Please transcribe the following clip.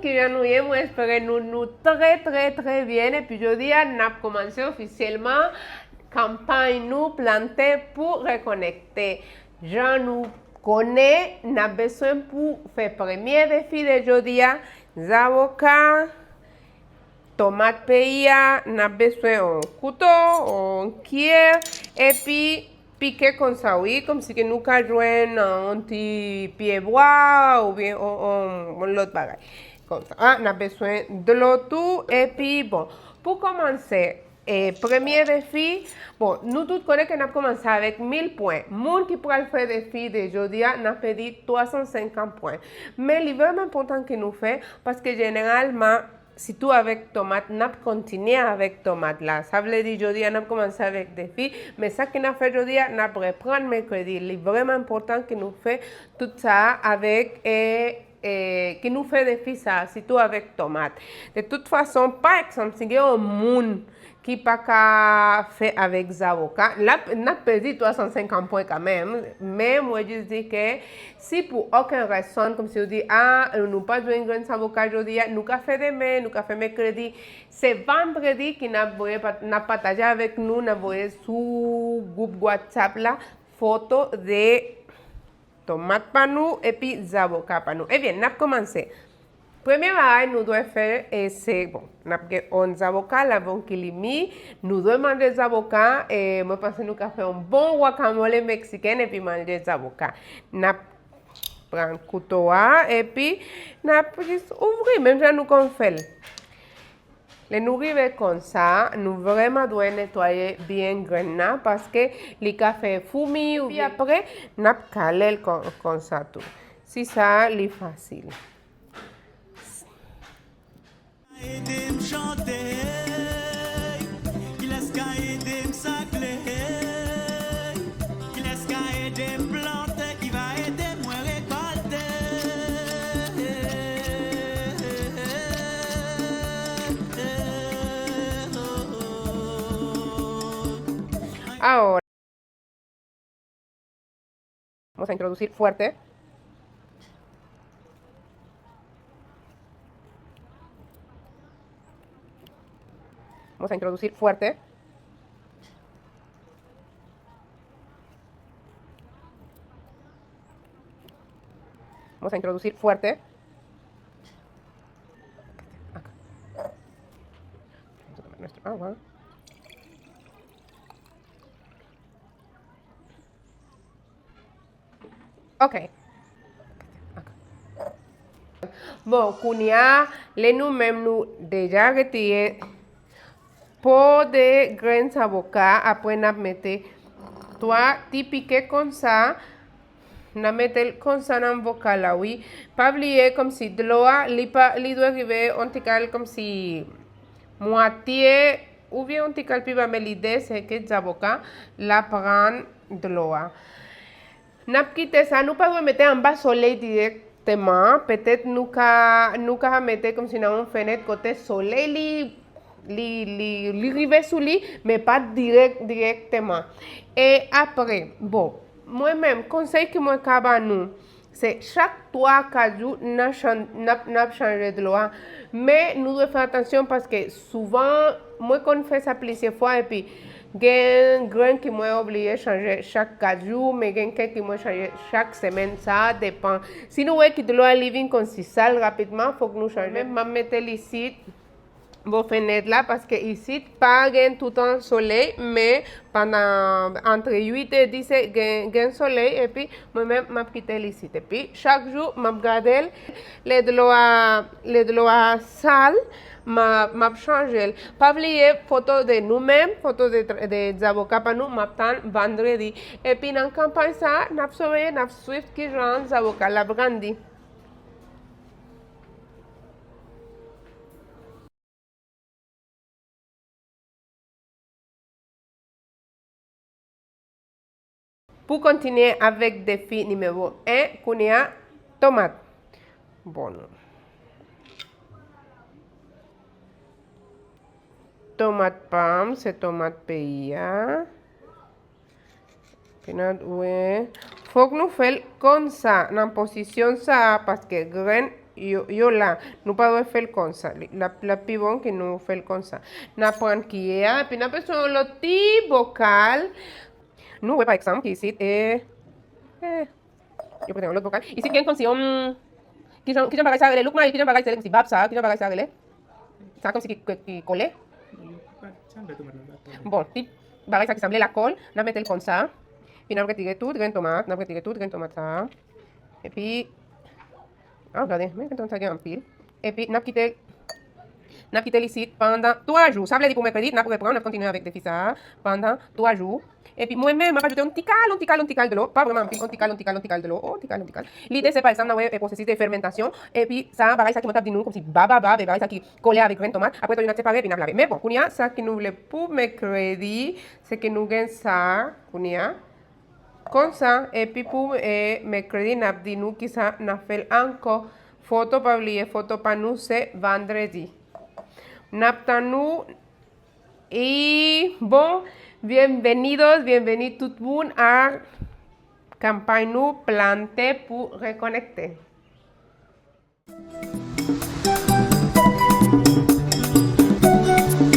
monde qui vient nous y est, moi j'espère nous très bien. Et puis je dis, on a commencé officiellement campagne nous planter pour reconnecter. Jean nous connaît, on a besoin pour faire premier défi de jeudi, avocats, tomate peilla, on a besoin un couteau, un cuillère et puis piquer comme ça, oui, comme si nous jouons un petit pied bois ou bien l'autre bagage. Comme ça, on a besoin de l'eau et puis bon, pour commencer, premier défi, bon, nous tous connaissons qu'on a commencé avec 1000 points. Monde qui pourra faire le défi de jeudi, on a perdu 350 points. Mais c'est vraiment important que nous faisons parce que généralement, si tout avec tomate, on continue avec tomate là. Ça veut dire aujourd'hui, on a commencé avec des filles, mais ça qu'on a fait aujourd'hui, on a reprendre mercredi. Il est vraiment important que nous fassions tout ça avec que nous fassions des filles ça, surtout avec tomate. De toute façon, par exemple, si il y a un monde qui n'a pas fait avec des avocats, là, on a perdu 350 points quand même. Mais moi, je dis que si pour aucune raison, comme si on dit, nous pas joué un grand avocat aujourd'hui, nous avons fait demain, nous avons fait mercredi, c'est vendredi qui n'a partagé avec nous, n'a envoyé sur groupe WhatsApp la photo de tomates pour nous et puis des avocats pour nous. Eh bien, on a commencé. Premier bagage nous devons faire, c'est, bon, nous avons 11 avocats, la bonne kilimi, nous devons manger des avocats, et moi, pense que nous avons fait un bon guacamole mexicain, et puis manger des avocats. Nous prenons un couteau, et puis, nous juste ouvrir, même si nous avons fait. Les nourrir comme ça, nous vraiment devons nettoyer bien grain parce que les cafés fumés, ou puis après, nous calé comme ça tout. Si ça, c'est facile. Ahora vamos a introducir fuerte. Vamos a introducir fuerte. Vamos a introducir fuerte. Acá. Vamos a tomar nuestro agua. Ok. Bon, Kounia, les nous-mêmes nous déjà retiré pour de grains avocats. Après, nous mettons 3 piqués comme ça. Nous mettons comme ça dans le vocal là, oui. Pas oublier comme si de l'eau, il doit arriver un petit comme si moitié ou bien un petit peu mais l'idée c'est que les avocats la prennent de l'eau. N'a quitté ça, nous pas mettre en bas soleil directement. Peut-être nous mettre comme si dans une fenêtre côté soleil li rive sous lui, mais pas directement. Et après, bon, moi-même, conseil que moi kaba nous, c'est chaque 3-4 jours, n'a changé de loi. Mais nous devons faire attention parce que souvent, moi, quand on fait ça plusieurs fois, et puis, il y a un grain qui m'a obligé de changer chaque 4 jours, mais il y a quelqu'un qui m'a changé chaque semaine, ça dépend. Si nous voulons que de l'eau living comme si sale rapidement, il faut que nous changions. Même, je mettre ici, vos fenêtres là, parce que ici, pas tout le temps soleil, mais pendant entre 8 et 10, il y a soleil, et puis moi-même, je quitte ici. Et puis, chaque jour, je regarde les de l'eau sale, je change. Pas oublier photo de nous-mêmes, photo des avocats pour nous, je vendredi. Et puis, dans la campagne, ça, nous avons suivi qui rend les avocats la brandi. Pour continuer avec le défi numéro 1, Kounia, tomate. Bon. Tomate pomme, c'est tomate pays. Pinot, ouais. Faut que nous fassions comme ça, dans la position ça, parce que grain yo là, nous pas faire comme ça. La plus bonne que nous fait comme ça. N'a prendre qui est, puis n'a pas sur le petit bocal. Nous, par exemple, ici, je prends l'autre bocal. Ici, il y a comme si on, qui j'en bagage ça, le look mal, qui j'en bagage ça, comme si bab ça, qui j'en bagage ça comme si qui collait. Bon, petit bagage ça qui semblait la colle, n'a mettre comme ça. Puis n'a retiré tout, grain de tomate ça. Et puis, regardez, mais quand on t'a en pile. Et puis, n'a quitté ici pendant 3 jours. Ça veut dire pour mercredi, n'a pas reprendre, n'a continuer avec des ça pendant 3 jours. Et puis, moi-même, je vais ajouter un petit cal de l'eau. Pas vraiment un petit cal de l'eau. Oh, un petit cal. L'idée, c'est par exemple, d'avoir un processus de fermentation. Et puis, ça, pareil, ça qui m'a dit nous, comme si et pareil, ça qui collait avec grain de tomate. Après, tu as séparé et puis, n'a lavé. Mais bon, Kounia, ça qui nous voulait pour mercredi, c'est que nous gagnons ça, Kounia. Comme ça, et puis pour mercredi, n'a dit nous qui ça n'a fait encore photo para oublier, photo para nous, c'est vendredi. Naptanu y bon, bienvenidos tout le monde à campagne Planter pour Reconecter.